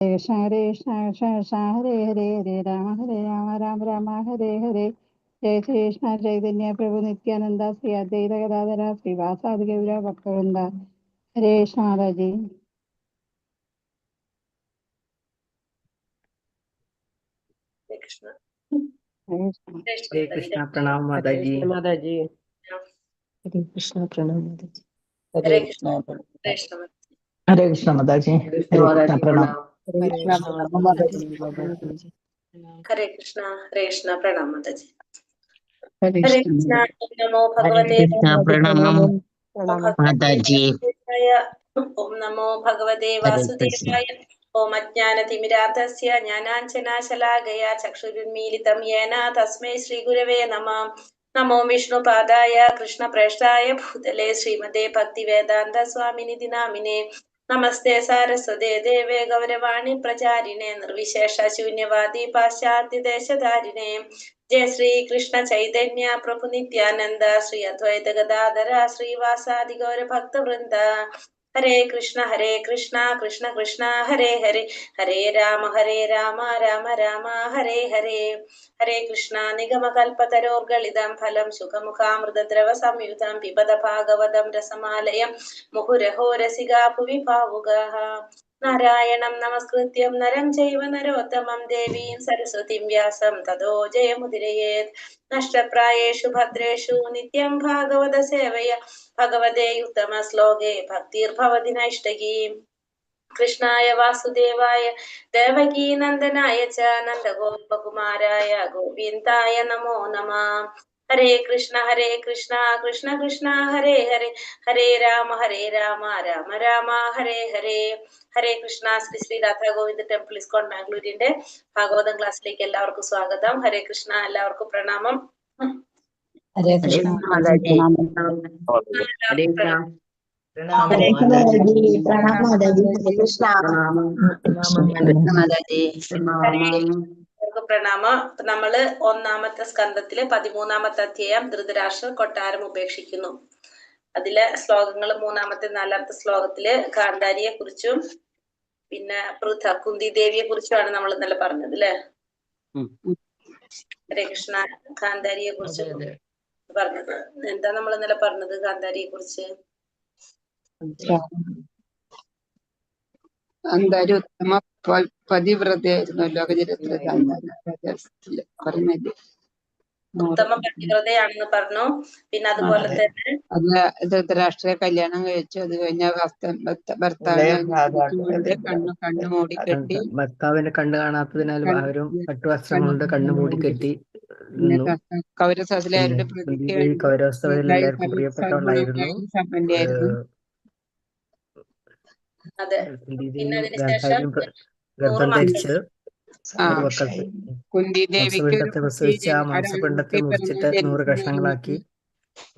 കൃഷ്ണ കൃഷ്ണ കൃഷ്ണ കൃഷ്ണ ഹരേ ഹരേ ഹരേ രാമ രാമ രാമ ഹരേ ഹരേ. ജയ ശ്രീകൃഷ്ണ ചൈതന്യ പ്രഭു നിത്യാനന്ദ ശ്രീ അദ്വൈത ഗദാധര ശ്രീവാസാദി ഗൗര ഭക്തവൃന്ദ. ഹരേ കൃഷ്ണ മാതാജി. हरे कृष्णा प्रणाम माता जी। माता जी। हरे कृष्णा प्रणाम माता जी। हरे कृष्ण हरे कृष्णा माता जी। हरे कृष्णा प्रणाम। हरे कृष्णा माता जी। हरे कृष्णा प्रणाम माता जी। ഹരേ हरे കൃഷ്ണ. कृष्णा नमो हरे भगवते कृष्णा प्रणाम माता जी। वासुदेवाय। ओम नमो भगवते हरे कृष्णा। वासुदेवाय। ओम अज्ञानतिमिरान्धस्य ज्ञानाञ्जनाशलाकया चक्षुरुन्मीलितं येन तस्मै श्रीगुरवे नमः। नमो विष्णुपादाय कृष्णप्रेष्ठाय भूतले श्रीमते भक्तिवेदान्त स्वामिनिधि नामिने। नमस्ते सारस्वते देवे गौरवाणी प्रचारिणे निर्विशेष शून्यवादी पाश्चात्य देशधारिणे। जय श्री कृष्ण चैतन्य प्रभु नित्यानंद श्री अद्वैत गदाधर श्रीवासादि गौर भक्त वृंद। हरे कृष्ण कृष्ण कृष्ण हरे हरे, हरे राम राम राम हरे हरे। हरे कृष्ण निगम कल्पतरोर्गलितं फलं सुखमुखामृतद्रव संयुतं पिबत भागवतं रसमालयं मुहुरहो रसिका भुवि भावुकाः। नारायणं नमस्कृत्यं नरं चैव नरोत्तमं देवीं सरस्वतीं व्यासं ततो जयमुदीरयेत्। नष्टप्रायेषु भद्रेषु नित्यं भागवत सेवया भगवते उत्तमश्लोके भक्तिर्भवति नैष्टकी। कृष्णाय वासुदेवाय देवकी नंदनाय च नन्दगोपकुमाराय गोविन्दाय नमो नमः। हरे कृष्ण कृष्ण कृष्ण हरे हरे, हरे राम राम राम हरे हरे. ഹരേ കൃഷ്ണ. ശ്രീ ശ്രീ രാധാ ഗോവിന്ദ ടെമ്പിൾ ഇസ്കോൺ ബാംഗ്ലൂരിന്റെ ഭാഗവതം ക്ലാസ്സിലേക്ക് എല്ലാവർക്കും സ്വാഗതം. ഹരേ കൃഷ്ണ. എല്ലാവർക്കും പ്രണാമം. हरे कृष्णा माता जी। हरे राम प्रणाम माता जी। प्रणाम माता जी। हरे कृष्णा प्रणाम माता जी। എല്ലാവർക്കും പ്രണാമം. നമ്മള് ഒന്നാമത്തെ സ്കന്ധത്തിലെ 13-ാമത്തെ അധ്യായം ധൃതരാഷ്ട്ര കൊട്ടാരം ഉപേക്ഷിക്കുന്നു. അതിലെ ശ്ലോകങ്ങൾ മൂന്നാമത്തെ നാലാമത്തെ ശ്ലോകത്തില് ഗാന്ധാരിയെ കുറിച്ചും പിന്നെ കുന്തി ദേവിയെ കുറിച്ചുമാണ് നമ്മൾ ഇന്നലെ പറഞ്ഞത് അല്ലെ. ഹരേ കൃഷ്ണ. ഗാന്ധാരിയെ കുറിച്ച് പറഞ്ഞത് എന്താ നമ്മൾ ഇന്നലെ പറഞ്ഞത്? ഗാന്ധാരിയെ കുറിച്ച് ഗാന്ധാരി ഉത്തമ പതിവ്രതയായിരുന്നു. ലോകചരിത്രത്തിൽ പറഞ്ഞില്ലേ? ഉത്തമ പതിവ്രതയാണെന്ന് പറഞ്ഞു. പിന്നെ അതുപോലെ തന്നെ അത് ധൃതരാഷ്ട്രീയ കല്യാണം കഴിച്ചു. അത് കഴിഞ്ഞ ഭർത്താവിനെ കണ്ണു മൂടിക്കെട്ടി. ഭർത്താവിന്റെ കണ്ണ് കാണാത്തതിനാൽ അവരും പട്ടുവസ്ത്രം കൊണ്ട് കണ്ണു മൂടിക്കെട്ടി. കൗരവസഭയിലെ അവരുടെ കൗരവസഭയിൽ എല്ലാവർക്കും പ്രിയപ്പെട്ടവളായിരുന്നു. അതെ. പിന്നെ അതിനുശേഷം ഗർഭം ധരിച്ച് കുന്തി ദേവിക്ക് പ്രസവിച്ച ആ മാംസപിണ്ഡത്തെ മുറിച്ചിട്ട് 100 കഷ്ണങ്ങളാക്കി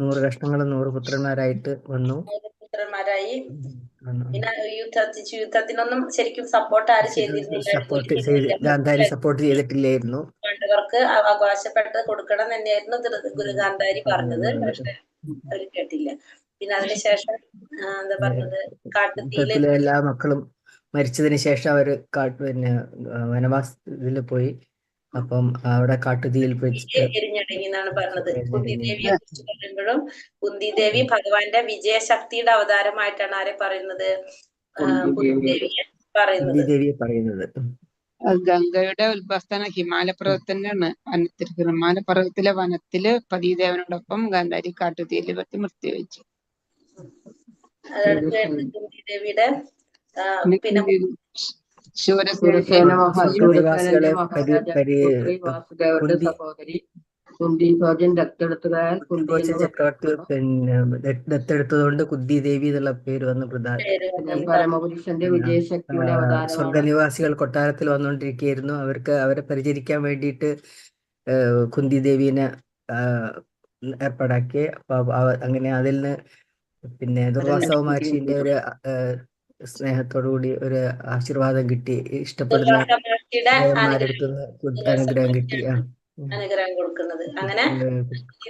100 കഷ്ണങ്ങളും 100 പുത്രന്മാരായിട്ട് വന്നു. പുത്രന്മാരായി. പിന്നെ യുദ്ധത്തിനൊന്നും ശരിക്കും സപ്പോർട്ട് ആരും ചെയ്തിരുന്നില്ല. ഗാന്ധാരി സപ്പോർട്ട് ചെയ്തിട്ടില്ലായിരുന്നു. പാണ്ഡവർക്ക് അവകാശപ്പെട്ടത് കൊടുക്കണം തന്നെയായിരുന്നു ഗാന്ധാരി പറഞ്ഞത്. പക്ഷെ അവര് കേട്ടില്ല. പിന്നെ അതിനുശേഷം എന്താ പറഞ്ഞത്, കാട്ടുതീയില് എല്ലാ മക്കളും മരിച്ചതിന് ശേഷം അവര് വനവാസത്തിൽ പോയി. അപ്പം അവിടെ കാട്ടുതീയിൽ എരിഞ്ഞടങ്ങി എന്നാണ് പറഞ്ഞത്. കുന്തി ദേവിയെ കുറിച്ച് പറയുമ്പോഴും കുന്തി ദേവി ഭഗവാന്റെ വിജയശക്തിയുടെ അവതാരമായിട്ടാണ് ആരെ പറയുന്നത്? കുന്തി ദേവിയെ പറയുന്നത്. ഗംഗയുടെ ഉത്ഭവസ്ഥാനം ഹിമാലയപർവ്വതത്തിനാണ്. ഹിമാലയപർവ്വതത്തിലെ വനത്തില് പതിദേവനോടൊപ്പം ഗാന്ധാരി കാട്ടുതീയിൽ വെച്ച് മൃത്യുവെച്ചു. കുന്തി ദേവിയുടെ പിന്നെ ദത്തെടുത്തതുകൊണ്ട് കുന്തി ദേവി എന്നുള്ള പേര് വന്ന് പരമപുരുഷന്റെ വിജയശക്തിയുടെ അവതാരമാണ്. സ്വർഗനിവാസികൾ കൊട്ടാരത്തിൽ വന്നുകൊണ്ടിരിക്കുകയായിരുന്നു. അവരെ പരിചരിക്കാൻ വേണ്ടിയിട്ട് കുന്തി ദേവീനെ ഏർപ്പാടാക്കി. അപ്പൊ അങ്ങനെ അതിൽ നിന്ന് പിന്നെ ദുർവാസവ മഹർഷിന്റെ ഒരു സ്നേഹത്തോടുകൂടി ഒരു ആശീർവാദം കിട്ടി. ഇഷ്ടപ്പെടുന്ന ദേവന്മാരെടുത്തുനിന്ന് അനുഗ്രഹം കിട്ടി. അനുഗ്രഹം കൊടുക്കുന്നത്. അങ്ങനെ ഏഹ്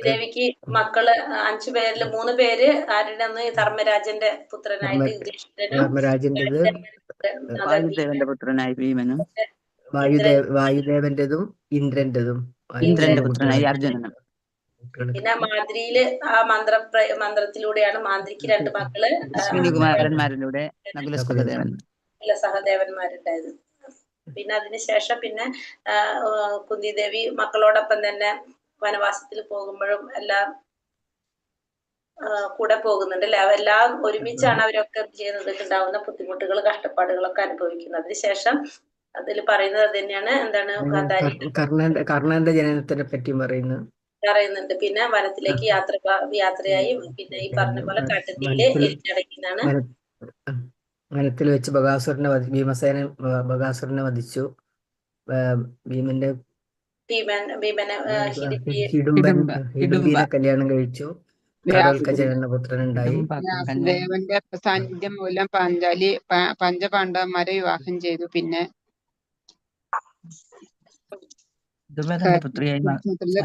ദേവിക്ക് മക്കള് 5 പേരില് 3 പേര് ആരുടെ ഒന്ന് ധർമ്മരാജന്റെ പുത്രനായിട്ട് യുധിഷ്ഠിരനും, ധർമ്മരാജന്റേത് വായുദേവന്റെ പുത്രനായി ഭീമനും വായുദേവന്റേതും ഇന്ദ്രന്റേതും ഇന്ദ്രന്റെ പുത്രനായി അർജുനനും. പിന്നെ മാദ്രിയില് ആ മന്ത്രത്തിലൂടെയാണ് മാദ്രിക്ക് 2 മക്കള് അശ്വിനികുമാരന്മാരിലൂടെ നകുല സഹദേവൻ സഹദേവന്മാരുണ്ടായത്. പിന്നെ അതിനുശേഷം പിന്നെ കുന്തിദേവി മക്കളോടൊപ്പം തന്നെ വനവാസത്തിൽ പോകുമ്പോഴും എല്ലാം കൂടെ പോകുന്നുണ്ട് അല്ലെ. അവരെല്ലാം ഒരുമിച്ചാണ് അവരൊക്കെ ചെയ്യുന്നത്. ഉണ്ടാവുന്ന ബുദ്ധിമുട്ടുകൾ കഷ്ടപ്പാടുകളൊക്കെ അനുഭവിക്കുന്നത്. അതിനുശേഷം അതിൽ പറയുന്നത് അത് തന്നെയാണ്. എന്താണ് കർണന്റെ ജനനത്തിനെ പറ്റി പറയുന്നുണ്ട്. പിന്നെ വനത്തിലേക്ക് യാത്രയായി പിന്നെ ഈ പറഞ്ഞ പോലെ കാട്ടുതീയില് എരിഞ്ഞടക്കുന്നതാണ്. വനത്തിൽ വെച്ച് ഭീമസേനൻ ബകാസുരനെ വധിച്ചു. ഭീമനെ ഹിഡുംബിനെ കല്യാണം കഴിച്ചു. കരോൽക്കജ എന്ന പുത്രനുണ്ടായി. വ്യാസദേവന്റെ സാന്നിധ്യം മൂലം പാഞ്ചാലി പഞ്ചപാണ്ഡവന്മാരെ വിവാഹം ചെയ്തു. പിന്നെ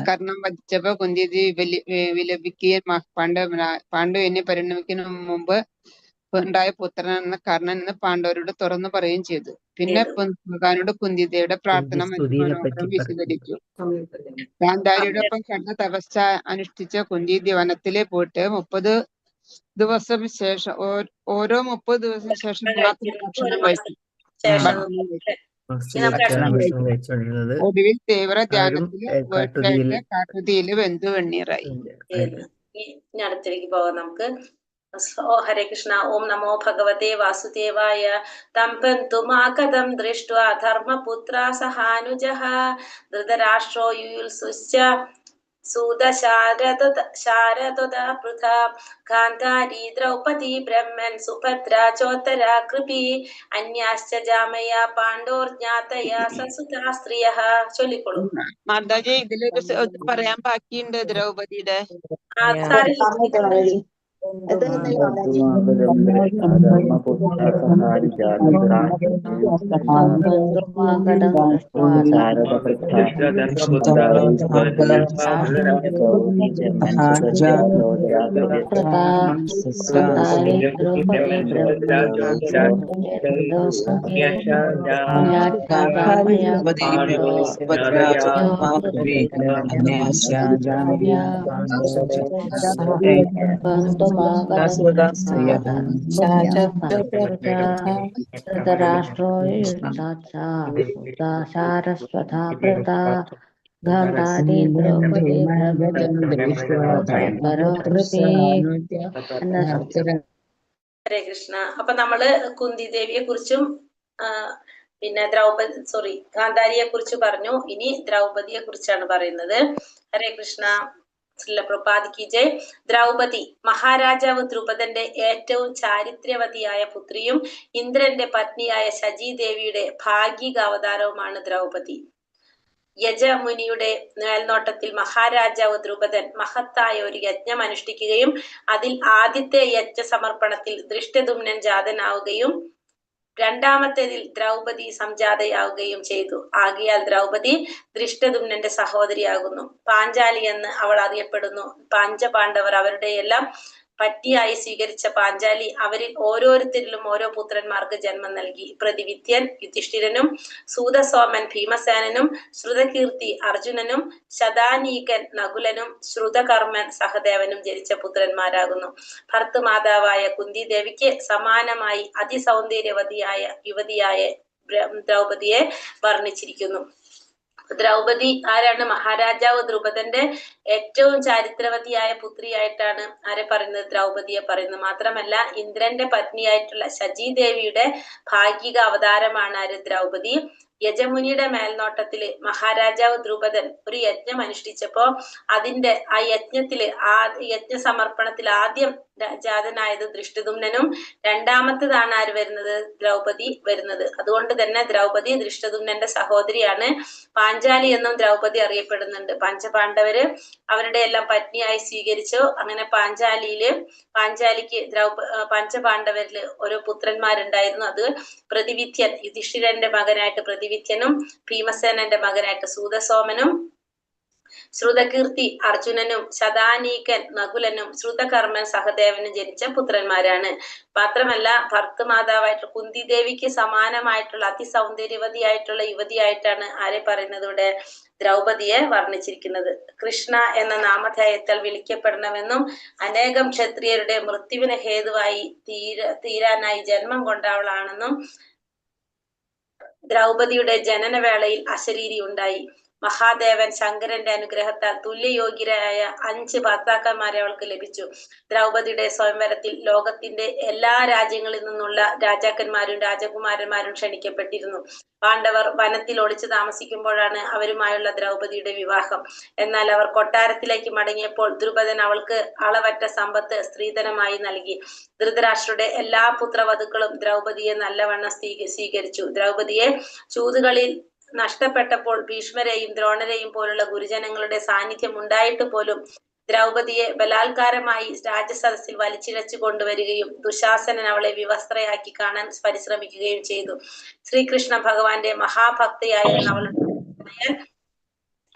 കർണം വധിച്ചപ്പോ കുന്തിദേവി വിലപിക്കുകയും പാണ്ഡുവിനെ പരിണമിക്കുന്ന മുമ്പ് ഉണ്ടായ പുത്രനെന്ന കർണൻ എന്ന് പാണ്ഡവരോട് തുറന്നു പറയുകയും ചെയ്തു. പിന്നെ ഭഗവാനോട് കുന്തിദേവിയുടെ പ്രാർത്ഥന മനോഹരം വിശദീകരിച്ചു. ഗാന്ധാരിയുടെ ഒപ്പം കണ്ട തപസ്സ അനുഷ്ഠിച്ച കുന്തി വനത്തിലെ പോയിട്ട് 30 ദിവസം ശേഷം ഓരോ 30 ദിവസം ശേഷം മാത്രം ഭക്ഷണം കഴിച്ചു. ഒടുവിൽ തീവ്ര ധ്യാനത്തിൽ കാട്ടുതീയില് വെന്തു വെണ്ണീറായി. ഇനി അടുത്തേക്ക് പോകാം നമുക്ക്. ഹരേ കൃഷ്ണ. ഓം നമോ ഭഗവതേ വാസുദേവായ. തം പന്തുമാകതം ദൃഷ്ട്വാ ധർമ്മപുത്ര സഹാനുജഃ ധൃതരാഷ്ട്രോ യുയുത്സുശ്ച സൂതശാരദ പൃഥാ ഗാന്ധാരി ദ്രൗപദി ബ്രഹ്മൻ സുഭദ്ര ചോത്തരാ കൃപി അന്യാശ്ച ജാമയ പാണ്ഡോർജ്ഞാതയ സസുതാ സ്ത്രീയഃ. ചൊല്ലിക്കോളൂ മാതാജി. ഇതിലൊരു പറയാൻ ബാക്കിയുണ്ട് ദ്രൗപദിയുടെ. ധൃതരാഷ്ട്രോ സാരസ്വതാ പൃഥാ ഗാന്ധാരി ദ്രൗപദി ഹരേ കൃഷ്ണ. അപ്പൊ നമ്മള് കുന്തിദേവിയെ കുറിച്ചും പിന്നെ ഗാന്ധാരിയെ കുറിച്ച് പറഞ്ഞു. ഇനി ദ്രൗപദിയെ കുറിച്ചാണ് പറയുന്നത്. ഹരേ കൃഷ്ണ. പ്രഭാത് ജയ്. ദ്രൗപദി മഹാരാജാവ് ദ്രുപദന്റെ ഏറ്റവും ചാരിത്രവതിയായ പുത്രിയും ഇന്ദ്രന്റെ പത്നിയായ ശചീദേവിയുടെ ഭാഗിക അവതാരവുമാണ് ദ്രൗപദി. യജമുനിയുടെ മേൽനോട്ടത്തിൽ മഹാരാജാവ് ദ്രുപദൻ മഹത്തായ ഒരു യജ്ഞം അനുഷ്ഠിക്കുകയും അതിൽ ആദ്യത്തെ യജ്ഞ സമർപ്പണത്തിൽ ദൃഷ്ടദ്യുമ്നൻ ജാതനാവുകയും രണ്ടാമത്തേതിൽ ദ്രൗപദി സംജാതയാവുകയും ചെയ്തു. ആകയാൽ ദ്രൗപദി ദൃഷ്ടദ്യുമ്നന്റെ സഹോദരിയാകുന്നു. പാഞ്ചാലി എന്ന് അവൾ അറിയപ്പെടുന്നു. പഞ്ചപാണ്ഡവർ അവരുടെ എല്ലാം പത്നിയായി സ്വീകരിച്ച പാഞ്ചാലി അവരിൽ ഓരോരുത്തരിലും ഓരോ പുത്രന്മാർക്ക് ജന്മം നൽകി. പ്രതിവിദ്യൻ യുധിഷ്ഠിരനും, സൂതസോമൻ ഭീമസേനനും, ശ്രുതകീർത്തി അർജുനനും, ശതാനീകൻ നകുലനും, ശ്രുതകർമ്മൻ സഹദേവനും ജനിച്ച പുത്രന്മാരാകുന്നു. ഭർത്തൃമാതാവായ കുന്തി ദേവിക്ക് സമാനമായി അതിസൗന്ദര്യവതിയായ യുവതിയായ ദ്രൗപദിയെ വർണ്ണിച്ചിരിക്കുന്നു. ദ്രൗപദി ആരാണ്? മഹാരാജാവ് ദ്രുപദന്റെ ഏറ്റവും ചാരിത്രവതിയായ പുത്രിയായിട്ടാണ് ആരെ പറയുന്നത്? ദ്രൗപദിയെ പറയുന്നത്. മാത്രമല്ല ഇന്ദ്രന്റെ പത്നിയായിട്ടുള്ള ശചീദേവിയുടെ ഭാഗിക അവതാരമാണ് ആര്? ദ്രൗപദി. യജമുനിയുടെ മേൽനോട്ടത്തില് മഹാരാജാവ് ദ്രുപദൻ ഒരു യജ്ഞം അനുഷ്ഠിച്ചപ്പോ അതിന്റെ ആ യജ്ഞ സമർപ്പണത്തിൽ ആദ്യം ജാതനായത് ദൃഷ്ടദ്യുമ്നനും രണ്ടാമത്തേതാണ് ആര് വരുന്നത്? ദ്രൗപദി വരുന്നത്. അതുകൊണ്ട് തന്നെ ദ്രൗപദി ദൃഷ്ടദ്യുമ്നന്റെ സഹോദരിയാണ്. പാഞ്ചാലി എന്നും ദ്രൗപദി അറിയപ്പെടുന്നുണ്ട്. പഞ്ചപാണ്ഡവര് അവരുടെ എല്ലാം പത്നിയായി സ്വീകരിച്ചു. അങ്ങനെ പാഞ്ചാലിക്ക് പഞ്ചപാണ്ഡവരില് ഓരോ പുത്രന്മാരുണ്ടായിരുന്നു. അത് പ്രതിവിദ്യൻ യുധിഷ്ഠിരന്റെ മകനായിട്ട് പ്രതിവിദ്യനും ഭീമസേനന്റെ മകനായിട്ട് സൂതസോമനും ശ്രുതകീർത്തി അർജുനനും ശതാനീകൻ നകുലനും ശ്രുതകർമ്മൻ സഹദേവനും ജനിച്ച പുത്രന്മാരാണ്. മാത്രമല്ല ഭർത്തൃമാതാവായിട്ടുള്ള കുന്തി ദേവിക്ക് സമാനമായിട്ടുള്ള അതിസൗന്ദര്യവതിയായിട്ടുള്ള യുവതിയായിട്ടാണ് ആരെ പറയുന്നത് ഇവിടെ? ദ്രൗപദിയെ വർണ്ണിച്ചിരിക്കുന്നത്. കൃഷ്ണ എന്ന നാമധേയത്താൽ വിളിക്കപ്പെടണമെന്നും അനേകം ക്ഷത്രിയരുടെ മൃത്യുവിന് ഹേതുവായി തീരാനായി ജന്മം കൊണ്ടവളാണെന്നും ദ്രൗപദിയുടെ ജനനവേളയിൽ അശരീരി ഉണ്ടായി. മഹാദേവൻ ശങ്കരന്റെ അനുഗ്രഹത്താൽ തുല്യയോഗ്യരായ 5 ഭർത്താക്കന്മാരെ അവൾക്ക് ലഭിച്ചു. ദ്രൗപദിയുടെ സ്വയംവരത്തിൽ ലോകത്തിന്റെ എല്ലാ രാജ്യങ്ങളിൽ നിന്നുള്ള രാജാക്കന്മാരും രാജകുമാരന്മാരും ക്ഷണിക്കപ്പെട്ടിരുന്നു. പാണ്ഡവർ വനത്തിൽ ഒളിച്ചു താമസിക്കുമ്പോഴാണ് അവരുമായുള്ള ദ്രൗപദിയുടെ വിവാഹം. എന്നാൽ അവർ കൊട്ടാരത്തിലേക്ക് മടങ്ങിയപ്പോൾ ദ്രുപദൻ അവൾക്ക് അളവറ്റ സമ്പത്ത് സ്ത്രീധനമായി നൽകി. ധൃതരാഷ്ട്രരുടെ എല്ലാ പുത്രവധുക്കളും ദ്രൗപദിയെ നല്ലവണ്ണം സ്വീകരിച്ചു. ദ്രൗപദിയെ ചൂതുകളിൽ നഷ്ടപ്പെട്ടപ്പോൾ ഭീഷ്മരെയും ദ്രോണരെയും പോലുള്ള ഗുരുജനങ്ങളുടെ സാന്നിധ്യം ഉണ്ടായിട്ട് പോലും ദ്രൗപദിയെ ബലാത്കാരമായി രാജസദസ്സിൽ വലിച്ചിഴച്ചു കൊണ്ടുവരികയും ദുശാസനൻ അവളെ വിവസ്ത്രയാക്കി കാണാൻ പരിശ്രമിക്കുകയും ചെയ്തു. ശ്രീകൃഷ്ണ ഭഗവാന്റെ മഹാഭക്തയായിരുന്ന അവളുടെ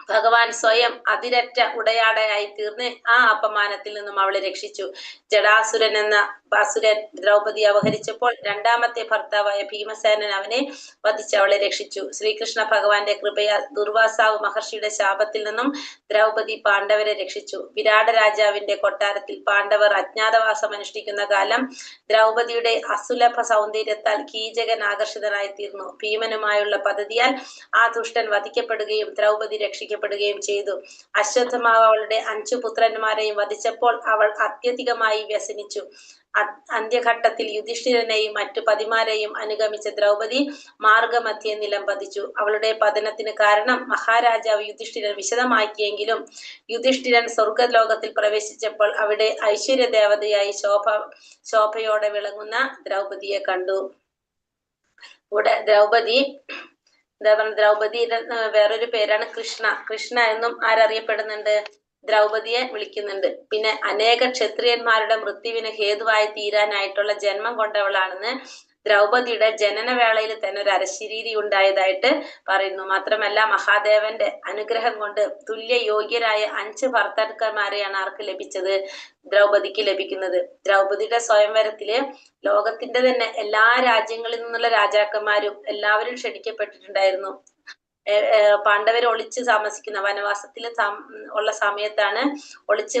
ഭഗവാൻ സ്വയം അതിരറ്റ ഉടയാടയായി തീർന്ന് ആ അപമാനത്തിൽ നിന്നും അവളെ രക്ഷിച്ചു. ജടാസുരൻ എന്ന അസുരൻ ദ്രൗപദിയെ അപഹരിച്ചപ്പോൾ രണ്ടാമത്തെ ഭർത്താവായ ഭീമസേനൻ അവനെ വധിച്ച് അവളെ രക്ഷിച്ചു. ശ്രീകൃഷ്ണ ഭഗവാന്റെ കൃപയാൽ ദുർവാസാവ് മഹർഷിയുടെ ശാപത്തിൽ നിന്നും ദ്രൗപദി പാണ്ഡവരെ രക്ഷിച്ചു. വിരാട രാജാവിന്റെ കൊട്ടാരത്തിൽ പാണ്ഡവർ അജ്ഞാതവാസം അനുഷ്ഠിക്കുന്ന കാലം ദ്രൗപദിയുടെ അസുലഭ സൗന്ദര്യത്താൽ കീചകൻ ആകർഷിതനായി തീർന്നു. ഭീമനുമായുള്ള പദ്ധതിയാൽ ആ ദുഷ്ടൻ വധിക്കപ്പെടുകയും ദ്രൗപദി രക്ഷിക്കപ്പെടുകയും ചെയ്തു. അശ്വത്ഥമാവ് അവളുടെ 5 പുത്രന്മാരെയും വധിച്ചപ്പോൾ അവൾ അത്യധികമായി വ്യസനിച്ചു. അന്ത്യഘട്ടത്തിൽ യുധിഷ്ഠിരനെയും മറ്റു പതിമാരെയും അനുഗമിച്ച ദ്രൗപദി മാർഗമധ്യേ നിലം പതിച്ചു. അവളുടെ പതനത്തിന് കാരണം മഹാരാജാവ് യുധിഷ്ഠിരൻ വിശദമാക്കിയെങ്കിലും യുധിഷ്ഠിരൻ സ്വർഗലോകത്തിൽ പ്രവേശിച്ചപ്പോൾ അവിടെ ഐശ്വര്യ ദേവതയായി ശോഭയോടെ വിളങ്ങുന്ന ദ്രൗപദിയെ കണ്ടു. ഇവിടെ ദ്രൗപദിയുടെ വേറൊരു പേരാണ് കൃഷ്ണ. കൃഷ്ണ എന്നും ആരറിയപ്പെടുന്നുണ്ട്? ദ്രൗപദിയെ വിളിക്കുന്നുണ്ട്. പിന്നെ അനേക ക്ഷത്രിയന്മാരുടെ മൃത്യുവിന് ഹേതുവായി തീരാനായിട്ടുള്ള ജന്മം കൊണ്ടവളാണെന്ന് ദ്രൗപദിയുടെ ജനനവേളയിൽ തന്നെ ഒരു അരശരീരി ഉണ്ടായതായിട്ട് പറയുന്നു. മാത്രമല്ല മഹാദേവന്റെ അനുഗ്രഹം കൊണ്ട് തുല്യ യോഗ്യരായ 5 ഭർത്താക്കന്മാരെയാണ് ആർക്ക് ലഭിച്ചത്? ദ്രൗപദിക്ക് ലഭിക്കുന്നത്. ദ്രൗപദിയുടെ സ്വയംവരത്തില് ലോകത്തിന്റെ തന്നെ എല്ലാ രാജ്യങ്ങളിൽ നിന്നുള്ള രാജാക്കന്മാരും എല്ലാവരും ക്ഷണിക്കപ്പെട്ടിട്ടുണ്ടായിരുന്നു. പാണ്ഡവർ ഒളിച്ച് താമസിക്കുന്ന വനവാസത്തിൽ ഉള്ള സമയത്താണ്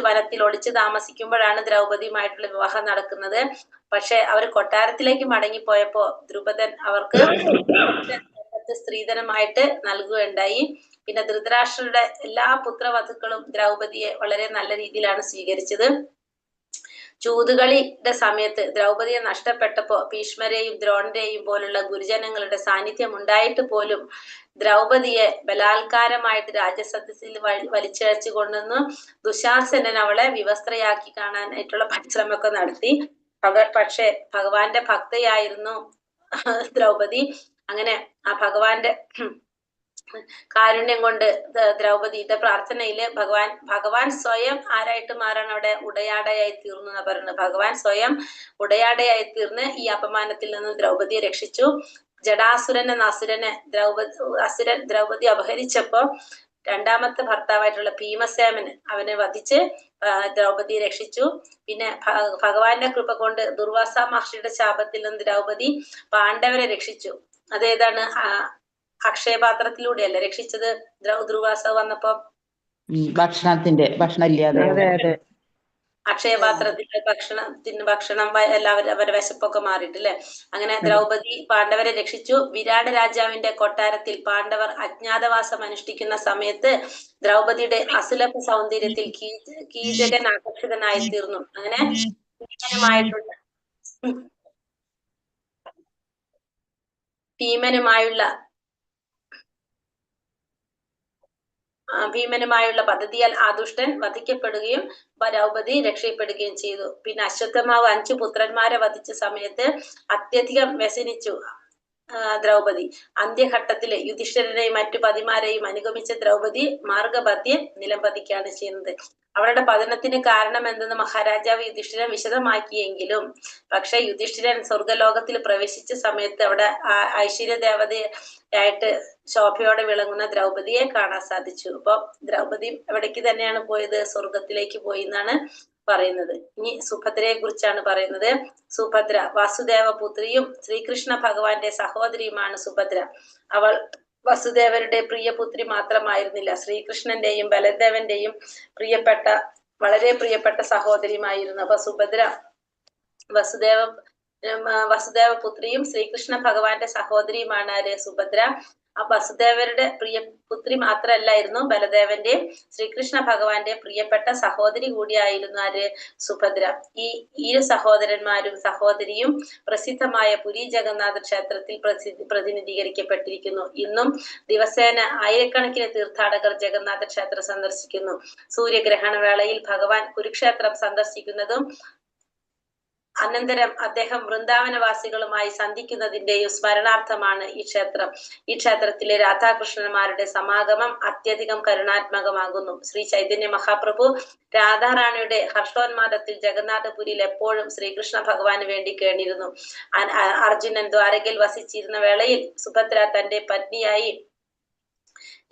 വനത്തിൽ ഒളിച്ച് താമസിക്കുമ്പോഴാണ് ദ്രൗപദിയുമായിട്ടുള്ള വിവാഹം നടക്കുന്നത്. പക്ഷെ അവർ കൊട്ടാരത്തിലേക്ക് മടങ്ങിപ്പോയപ്പോ ദ്രുപദൻ അവർക്ക് സ്ത്രീധനമായിട്ട് നൽകുകയുണ്ടായി. പിന്നെ ധൃതരാഷ്ട്രരുടെ എല്ലാ പുത്രവധുക്കളും ദ്രൗപദിയെ വളരെ നല്ല രീതിയിലാണ് സ്വീകരിച്ചത്. ചൂതുകളിയുടെ സമയത്ത് ദ്രൗപദിയെ നഷ്ടപ്പെട്ടപ്പോ ഭീഷ്മരെയും ദ്രോണരെയും പോലുള്ള ഗുരുജനങ്ങളുടെ സാന്നിധ്യം ഉണ്ടായിട്ട് പോലും ദ്രൗപദിയെ ബലാത്കാരമായിട്ട് രാജസദസ്സിൽ വലിച്ചിഴച്ചു കൊണ്ടുവന്നു ദുശാസനൻ അവളെ വിവസ്ത്രയാക്കി കാണാനായിട്ടുള്ള പരിശ്രമമൊക്കെ നടത്തി. പക്ഷെ ഭഗവാന്റെ ഭക്തയായിരുന്നു ദ്രൗപദി. അങ്ങനെ ആ ഭഗവാന്റെ കാരുണ്യം കൊണ്ട് ദ്രൗപദിയുടെ പ്രാർത്ഥനയില് ഭഗവാൻ സ്വയം ആരായിട്ട് മാറാണ്? അവിടെ ഉടയാടയായി തീർന്നു എന്നാ പറയുന്നത്. ഭഗവാൻ സ്വയം ഉടയാടയായി തീർന്ന് ഈ അപമാനത്തിൽ നിന്ന് ദ്രൗപദിയെ രക്ഷിച്ചു. ജടാസുരൻ എന്ന അസുരൻ ദ്രൗപദി അപഹരിച്ചപ്പോ രണ്ടാമത്തെ ഭർത്താവായിട്ടുള്ള ഭീമസേനൻ അവനെ വധിച്ച് ദ്രൗപദിയെ രക്ഷിച്ചു. പിന്നെ ഭഗവാന്റെ കൃപ കൊണ്ട് ദുർവാസ മഹർഷിയുടെ ശാപത്തിൽ നിന്ന് ദ്രൗപദി പാണ്ഡവരെ രക്ഷിച്ചു. അതേതാണ്? അക്ഷയപാത്രത്തിലൂടെയല്ലേ രക്ഷിച്ചത്? ദുർവാസ വന്നപ്പോ ഭക്ഷണം ഇല്ലാതെ അക്ഷയപാത്രത്തിന്റെ ഭക്ഷണം എല്ലാവരും അവരുടെ വിശപ്പൊക്കെ മാറിയിട്ടില്ലേ? അങ്ങനെ ദ്രൗപദി പാണ്ഡവരെ രക്ഷിച്ചു. വിരാട രാജാവിന്റെ കൊട്ടാരത്തിൽ പാണ്ഡവർ അജ്ഞാതവാസം അനുഷ്ഠിക്കുന്ന സമയത്ത് ദ്രൗപദിയുടെ അസുലഭ സൗന്ദര്യത്തിൽ കീചകൻ ആകർഷിതനായി തീർന്നു. അങ്ങനെ ഭീമനുമായുള്ള പദ്ധതിയാൽ ആ ദുഷ്ടൻ വധിക്കപ്പെടുകയും ദ്രൗപദി രക്ഷപ്പെടുകയും ചെയ്തു. പിന്നെ അശ്വത്ഥമാവ് 5 പുത്രന്മാരെ വധിച്ച സമയത്ത് അത്യധികം വ്യസനിച്ചു ദ്രൗപദി. അന്ത്യഘട്ടത്തില് യുധിഷ്ഠിരനെയും മറ്റു പതിമാരെയും അനുഗമിച്ച ദ്രൗപദി മാർഗമധ്യേ നിലംപതിക്കുകയാണ് ചെയ്യുന്നത്. അവരുടെ പതനത്തിന് കാരണം എന്തെന്ന് മഹാരാജാവ് യുധിഷ്ഠിരൻ വിശദമാക്കിയെങ്കിലും പക്ഷെ യുധിഷ്ഠിരൻ സ്വർഗലോകത്തിൽ പ്രവേശിച്ച സമയത്ത് അവിടെ ഐശ്വര്യ ദേവതയായിട്ട് ശോഭയോടെ വിളങ്ങുന്ന ദ്രൗപദിയെ കാണാൻ സാധിച്ചു. അപ്പൊ ദ്രൗപദി എവിടേക്ക് തന്നെയാണ് പോയത്? സ്വർഗത്തിലേക്ക് പോയി എന്നാണ് പറയുന്നത്. ഇനി സുഭദ്രയെ കുറിച്ചാണ് പറയുന്നത്. സുഭദ്ര വാസുദേവ പുത്രിയും ശ്രീകൃഷ്ണ ഭഗവാന്റെ സഹോദരിയുമാണ് സുഭദ്ര. അവൾ വസുദേവരുടെ പ്രിയപുത്രി മാത്രമായിരുന്നില്ല, ശ്രീകൃഷ്ണന്റെയും ബലദേവന്റെയും വളരെ പ്രിയപ്പെട്ട സഹോദരിയുമായിരുന്നു. അപ്പൊ സുഭദ്ര വസുദേവ പുത്രിയും ശ്രീകൃഷ്ണ ഭഗവാന്റെ സഹോദരിയുമാണ് ആര്? സുഭദ്ര. ആ വസുദേവരുടെ പ്രിയപുത്രി മാത്രമല്ലായിരുന്നു, ബലദേവന്റെയും ശ്രീകൃഷ്ണ ഭഗവാന്റെ പ്രിയപ്പെട്ട സഹോദരി കൂടിയായിരുന്നു ആര്? സുഭദ്ര. ഈ സഹോദരന്മാരും സഹോദരിയും പ്രസിദ്ധമായ പുരി ജഗന്നാഥ ക്ഷേത്രത്തിൽ പ്രതിനിധീകരിക്കപ്പെട്ടിരിക്കുന്നു. ഇന്നും ദിവസേന ആയിരക്കണക്കിന് തീർത്ഥാടകർ ജഗന്നാഥ ക്ഷേത്രം സന്ദർശിക്കുന്നു. സൂര്യഗ്രഹണ വേളയിൽ ഭഗവാൻ കുരുക്ഷേത്രം സന്ദർശിക്കുന്നതും അനന്തരം അദ്ദേഹം വൃന്ദാവനവാസികളുമായി സന്ധിക്കുന്നതിന്റെയും സ്മരണാർത്ഥമാണ് ഈ ക്ഷേത്രം. ഈ ക്ഷേത്രത്തിലെ രാധാകൃഷ്ണന്മാരുടെ സമാഗമം അത്യധികം കരുണാത്മകമാകുന്നു. ശ്രീ ചൈതന്യ മഹാപ്രഭു രാധാറാണിയുടെ ഹർഷോന്മാദത്തിൽ ജഗന്നാഥപുരിയിൽ എപ്പോഴും ശ്രീകൃഷ്ണ ഭഗവാന് വേണ്ടി കേണിരുന്നു. അർജുനൻ ദ്വാരകയിൽ വസിച്ചിരുന്ന വേളയിൽ സുഭദ്ര തന്റെ പത്നിയായി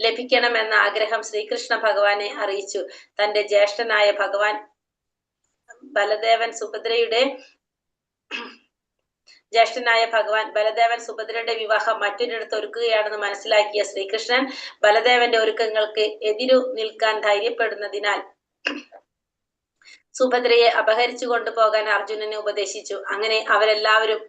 ലഭിക്കണമെന്ന ആഗ്രഹം ശ്രീകൃഷ്ണ ഭഗവാനെ അറിയിച്ചു. തന്റെ ജ്യേഷ്ഠനായ ഭഗവാൻ ബലദേവൻ സുഭദ്രയുടെ വിവാഹം മറ്റൊരിടത്ത് ഒരുക്കുകയാണെന്ന് മനസ്സിലാക്കിയ ശ്രീകൃഷ്ണൻ ബലദേവന്റെ ഒരുക്കങ്ങൾക്ക് എതിരു നിൽക്കാൻ ധൈര്യപ്പെടുന്നതിനാൽ സുഭദ്രയെ അപഹരിച്ചു കൊണ്ടുപോകാൻ അർജുനനെ ഉപദേശിച്ചു. അങ്ങനെ അവരെല്ലാവരും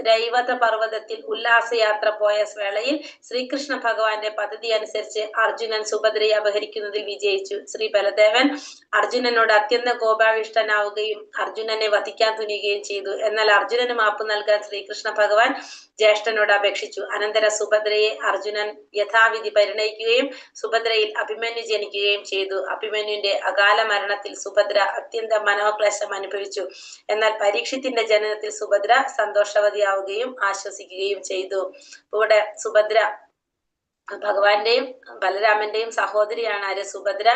രൈവത പർവ്വതത്തിൽ ഉല്ലാസയാത്ര പോയ വേളയിൽ ശ്രീകൃഷ്ണ ഭഗവാന്റെ പദ്ധതി അനുസരിച്ച് അർജുനൻ സുഭദ്രയെ അപഹരിക്കുന്നതിൽ വിജയിച്ചു. ശ്രീ ബലദേവൻ അർജുനനോട് അത്യന്തം കോപാവിഷ്ടനാവുകയും അർജുനനെ വധിക്കാൻ തുനിയുകയും ചെയ്തു. എന്നാൽ അർജുനന് മാപ്പ് നൽകാൻ ശ്രീകൃഷ്ണ ഭഗവാൻ ജ്യേഷ്ഠനോട് അപേക്ഷിച്ചു. അനന്തര സുഭദ്രയെ അർജുനൻ യഥാവിധി പരിണയിക്കുകയും സുഭദ്രയിൽ അഭിമന്യു ജനിക്കുകയും ചെയ്തു. അഭിമന്യുവിന്റെ അകാല മരണത്തിൽ സുഭദ്ര അത്യന്തം മനോക്ലേശം അനുഭവിച്ചു. എന്നാൽ പരീക്ഷിത്തിന്റെ ജനനത്തിൽ സുഭദ്ര സന്തോഷവതിയാവുകയും ആശ്വസിക്കുകയും ചെയ്തു. ഇവിടെ സുഭദ്ര ഭഗവാന്റെയും ബലരാമന്റെയും സഹോദരിയാണ് ആര്? സുഭദ്ര.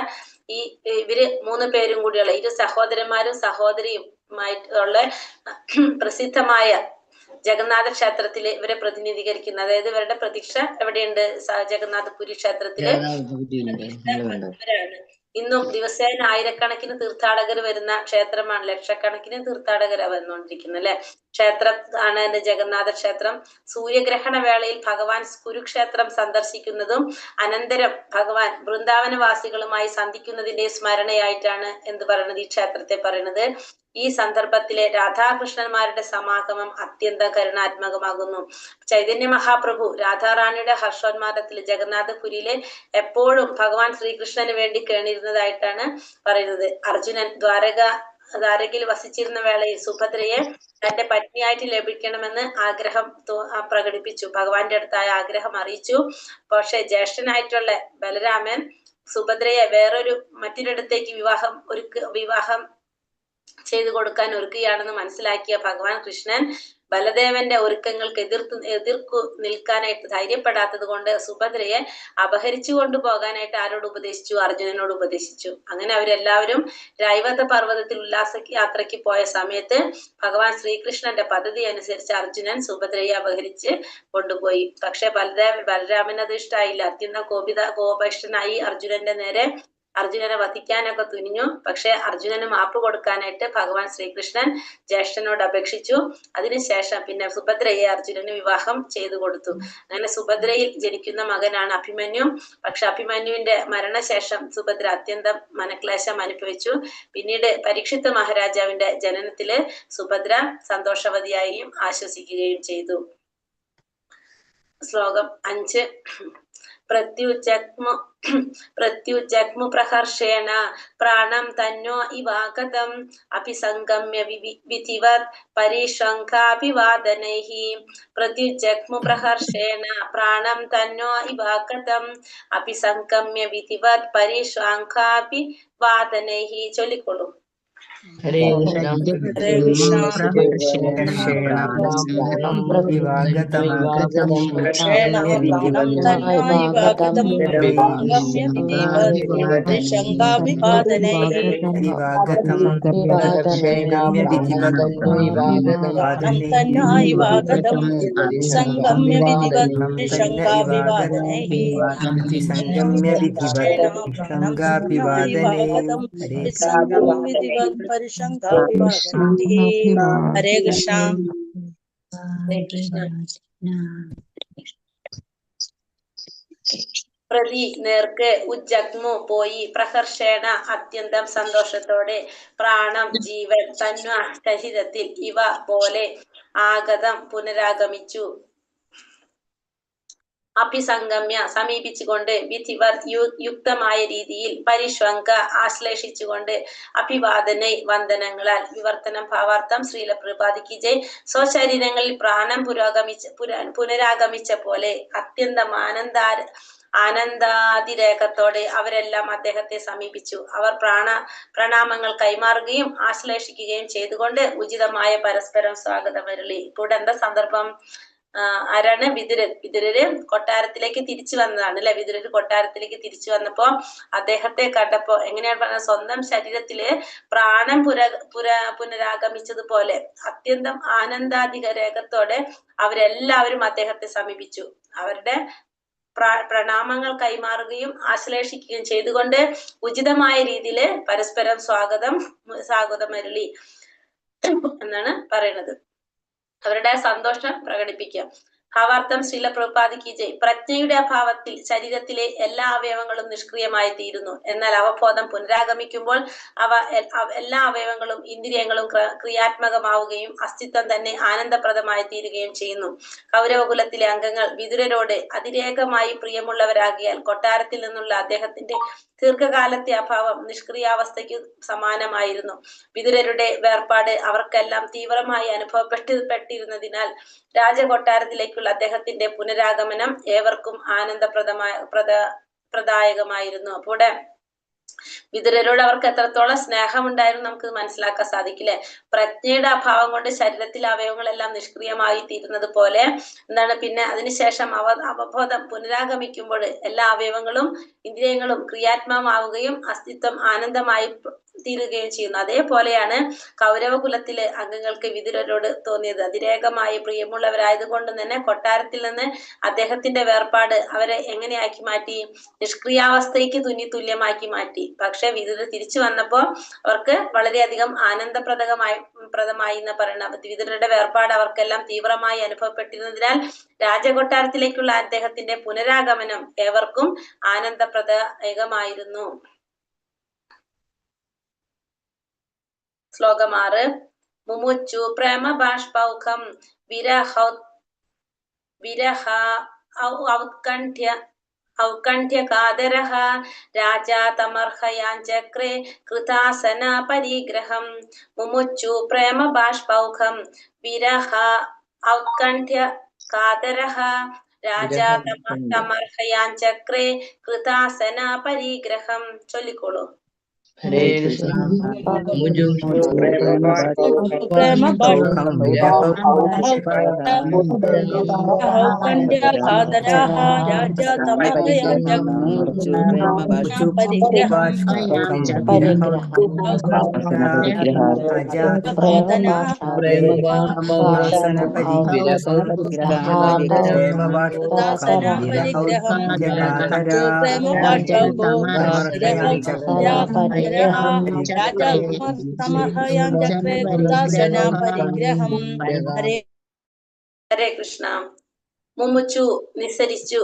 ഇവര് 3 പേരും കൂടിയുള്ള ഇരു സഹോദരന്മാരും സഹോദരിയുമായിട്ടുള്ള പ്രസിദ്ധമായ ജഗന്നാഥ ക്ഷേത്രത്തില് ഇവരെ പ്രതിനിധീകരിക്കുന്ന, അതായത് ഇവരുടെ പ്രതീക്ഷ എവിടെയുണ്ട്? ജഗന്നാഥപുരി ക്ഷേത്രത്തില് ഇവരാണ്. ഇന്നും ദിവസേന ആയിരക്കണക്കിന് തീർത്ഥാടകർ വരുന്ന ക്ഷേത്രമാണ്. ലക്ഷക്കണക്കിന് തീർത്ഥാടകർ വന്നുകൊണ്ടിരിക്കുന്നത് അല്ലെ. ക്ഷേത്രം ആണ് ജഗന്നാഥ ക്ഷേത്രം. സൂര്യഗ്രഹണ വേളയിൽ ഭഗവാൻ കുരുക്ഷേത്രം സന്ദർശിക്കുന്നതും അനന്തരം ഭഗവാൻ വൃന്ദാവനവാസികളുമായി സന്ധിക്കുന്നതിന്റെ സ്മരണയായിട്ടാണ് എന്ത് പറയുന്നത്? ഈ ക്ഷേത്രത്തെ പറയുന്നത്. ഈ സന്ദർഭത്തിലെ രാധാകൃഷ്ണന്മാരുടെ സമാഗമം അത്യന്തം കരുണാത്മകമാകുന്നു. ചൈതന്യ മഹാപ്രഭു രാധാറാണിയുടെ ഹർഷോന്മാദത്തിൽ ജഗന്നാഥപുരിയിലെ എപ്പോഴും ഭഗവാൻ ശ്രീകൃഷ്ണന് വേണ്ടി കേണിരുന്നതായിട്ടാണ് പറയുന്നത്. അർജുനൻ ദ്വാരകയിൽ വസിച്ചിരുന്ന വേളയിൽ സുഭദ്രയെ തന്റെ പത്നിയായിട്ട് ലഭിക്കണമെന്ന് ആഗ്രഹം പ്രകടിപ്പിച്ചു. ഭഗവാന്റെ അടുത്തായ ആഗ്രഹം അറിയിച്ചു. പക്ഷെ ജ്യേഷ്ഠനായിട്ടുള്ള ബലരാമൻ സുഭദ്രയെ മറ്റൊരിടത്തേക്ക് വിവാഹം ചെയ്തു കൊടുക്കാൻ ഒരുക്കുകയാണെന്ന് മനസ്സിലാക്കിയ ഭഗവാൻ കൃഷ്ണൻ ബലദേവന്റെ ഒരുക്കങ്ങൾക്ക് എതിർക്കു നിൽക്കാനായിട്ട് ധൈര്യപ്പെടാത്തത് കൊണ്ട് സുഭദ്രയെ അപഹരിച്ചു കൊണ്ടുപോകാനായിട്ട് ആരോട് ഉപദേശിച്ചു? അർജുനനോട് ഉപദേശിച്ചു. അങ്ങനെ അവരെല്ലാവരും രൈവത പർവ്വതത്തിൽ ഉല്ലാസ യാത്രയ്ക്ക് പോയ സമയത്ത് ഭഗവാൻ ശ്രീകൃഷ്ണന്റെ പദ്ധതി അനുസരിച്ച് അർജുനൻ സുഭദ്രയെ അപഹരിച്ച് കൊണ്ടുപോയി. പക്ഷെ ബലരാമന് അത് ഇഷ്ടായില്ല. അത്യന്തം കോപിഷ്ഠനായി അർജുനനെ വധിക്കാനൊക്കെ തുനിഞ്ഞു. പക്ഷെ അർജുനന് മാപ്പ് കൊടുക്കാനായിട്ട് ഭഗവാൻ ശ്രീകൃഷ്ണൻ ജ്യേഷ്ഠനോട് അപേക്ഷിച്ചു. അതിനുശേഷം പിന്നെ സുഭദ്രയെ അർജുനന് വിവാഹം ചെയ്തു കൊടുത്തു. അങ്ങനെ സുഭദ്രയിൽ ജനിക്കുന്ന മകനാണ് അഭിമന്യു. പക്ഷെ അഭിമന്യുവിന്റെ മരണശേഷം സുഭദ്ര അത്യന്തം മനക്ലേശം അനുഭവിച്ചു. പിന്നീട് പരീക്ഷിത് മഹാരാജാവിന്റെ ജനനത്തില് സുഭദ്ര സന്തോഷവതിയായും ആശ്വസിക്കുകയും ചെയ്തു. ശ്ലോകം 5. പ്രത്യുജഗ്മു പ്രഹർഷേണ പ്രാണം തന്നോ ഇവാഗതം അഭിസംഗമ്യ വിധിവത് പരിശങ്കാഭിവാദനൈഃ. പ്രത്യുജഗ്മു പ്രഹർഷേണ പ്രാണം തന്നോ ഇവാഗതം അഭിസംഗമ്യ വിധിവത് പരിശങ്കാഭിവാദനൈഃ. ചൊല്ലിക്കൊള്ളൂ. ഹരേ കൃഷ്ണ ഹരേ കൃഷ്ണ പ്രഹർഷേണ വിവാഗതം പ്രാണം തന്വായുവാഗതം സംഗമ്യ വിധിവത്ഷങ്കാഭിവാദനൈഃ വിവാഗതം സംഗമ്യ പ്രാണം തന്വായുവാഗതം സംഗമ്യ വിധിവത്ഷങ്കാഭിവാദനൈഃ സംഗമ്യ പ്രാണം ഹരേ സംഗമ്യ വിധിവത്പരിശങ്കാഭിവാദനൈഃ. ഹരേ കൃഷ്ണ. ഹരേ കൃഷ്ണ. പ്രതി നേർക്ക് ഉജ്ജഗ്മു പോയി പ്രഹർഷേണ അത്യന്തം സന്തോഷത്തോടെ പ്രാണം ജീവൻ തന്വ ശരീരത്തിൽ ഇവ പോലെ ആഗതം പുനരാഗമിച്ചു അഭിസംഗമ്യ സമീപിച്ചുകൊണ്ട് വിധിവർ യുക്തമായ രീതിയിൽ പരിഷ്വങ്ക ആശ്ലേഷിച്ചുകൊണ്ട് അഭിവാദനൈ വന്ദനങ്ങളാൽ വിവർത്തനം ഭാവാർത്ഥം ശ്രീല പ്രഭുപാദിക്ക് ജയ്. സ്വശരീരങ്ങളിൽ പ്രാണം പുനരാഗമിച്ച പോലെ അത്യന്തം ആനന്ദാതിരേകത്തോടെ അവരെല്ലാം അദ്ദേഹത്തെ സമീപിച്ചു. അവർ പ്രണാമങ്ങൾ കൈമാറുകയും ആശ്ലേഷിക്കുകയും ചെയ്തുകൊണ്ട് ഉചിതമായ പരസ്പരം സ്വാഗതമരുളി. ഇവിടെ എന്താ സന്ദർഭം? ആരാണ്? വിതുരര് കൊട്ടാരത്തിലേക്ക് തിരിച്ചു വന്നതാണ് അല്ലെ. വിതുരര് കൊട്ടാരത്തിലേക്ക് തിരിച്ചു വന്നപ്പോ അദ്ദേഹത്തെ കണ്ടപ്പോ എങ്ങനെയാണ് പറഞ്ഞത്? സ്വന്തം ശരീരത്തില് പ്രാണൻ പുനരാഗമിച്ചതുപോലെ അത്യന്തം ആനന്ദാധികരേഖത്തോടെ അവരെല്ലാവരും അദ്ദേഹത്തെ സമീപിച്ചു. അവരുടെ പ്രണാമങ്ങൾ കൈമാറുകയും ആശ്ലേഷിക്കുകയും ചെയ്തുകൊണ്ട് ഉചിതമായ രീതിയിൽ പരസ്പരം സ്വാഗതമരുളി എന്നാണ് പറയുന്നത്. അവരുടെ സന്തോഷം പ്രകടിപ്പിക്കുക. ഭാവാർത്ഥം ശ്രീല പ്രഭുപാദിക്ക് ജയ്. പ്രജ്ഞയുടെ അഭാവത്തിൽ ശരീരത്തിലെ എല്ലാ അവയവങ്ങളും നിഷ്ക്രിയമായി തീരുന്നു. എന്നാൽ അവബോധം പുനരാഗമിക്കുമ്പോൾ എല്ലാ അവയവങ്ങളും ഇന്ദ്രിയങ്ങളും ക്രിയാത്മകമാവുകയും അസ്തിത്വം തന്നെ ആനന്ദപ്രദമായി തീരുകയും ചെയ്യുന്നു. കൗരവകുലത്തിലെ അംഗങ്ങൾ വിതുരരോട് അതിരേകമായി പ്രിയമുള്ളവരാകിയാൽ കൊട്ടാരത്തിൽ നിന്നുള്ള അദ്ദേഹത്തിന്റെ ദീർഘകാലത്തെ അഭാവം നിഷ്ക്രിയാവസ്ഥയ്ക്ക് സമാനമായിരുന്നു. വിതുരരുടെ വേർപാട് അവർക്കെല്ലാം തീവ്രമായി അനുഭവപ്പെട്ടിരുന്നതിനാൽ രാജകൊട്ടാരത്തിലേക്കുള്ള അദ്ദേഹത്തിന്റെ പുനരാഗമനം ഏവർക്കും പ്രദായകമായിരുന്നു. അപ്പോൾ വിതുരരോട് അവർക്ക് എത്രത്തോളം സ്നേഹമുണ്ടായിരുന്നു നമുക്ക് മനസ്സിലാക്കാൻ സാധിക്കില്ലേ. പ്രജ്ഞയുടെ അഭാവം കൊണ്ട് ശരീരത്തിലെ അവയവങ്ങളെല്ലാം നിഷ്ക്രിയമായി തീരുന്നത് പോലെ എന്താണ് പിന്നെ അതിനുശേഷം അവബോധം പുനരാഗമിക്കുമ്പോൾ എല്ലാ അവയവങ്ങളും ഇന്ദ്രിയങ്ങളും ക്രിയാത്മകമാവുകയും അസ്തിത്വം ആനന്ദമായി തീരുകയും ചെയ്യുന്നു. അതേപോലെയാണ് കൗരവകുലത്തിലെ അംഗങ്ങൾക്ക് വിതുരരോട് തോന്നിയത്. അതിരേകമായി പ്രിയമുള്ളവരായതുകൊണ്ട് തന്നെ കൊട്ടാരത്തിൽ നിന്ന് അദ്ദേഹത്തിന്റെ വേർപാട് അവരെ എങ്ങനെയാക്കി മാറ്റി? നിഷ്ക്രിയാവസ്ഥയ്ക്ക് തുല്യമാക്കി മാറ്റി. പക്ഷെ വിതുരർ തിരിച്ചു വന്നപ്പോ അവർക്ക് വളരെയധികം പ്രദമായി എന്ന് പറയുന്നത്. വിതുരരുടെ വേർപാട് അവർക്കെല്ലാം തീവ്രമായി അനുഭവപ്പെട്ടിരുന്നതിനാൽ രാജകൊട്ടാരത്തിലേക്കുള്ള അദ്ദേഹത്തിന്റെ പുനരാഗമനം ഏവർക്കും ആനന്ദപ്രദമായിരുന്നു. ശ്ലോകം 6. മുമുച്ചു പ്രേമ ബാഷ്പൗഖം ഔത്കണ്ഠ്യകാദരഃ രാജാ തമർഹയാഞ്ചക്രേ കൃതാസന പരിഗ്രഹം. മുമുച്ചു പ്രേമ ബാഷ്പൗഖം വിരഹ ഔത്കണ്ഠ്യകാദരഃ രാജാ തമർഹയാഞ്ചക്രേ കൃതാസന പരിഗ്രഹം. ചൊല്ലിക്കോളൂ. ഹരേ കൃഷ്ണ ഹരേ കൃഷ്ണ. മുമുച്ചു നിസ്സരിച്ചു,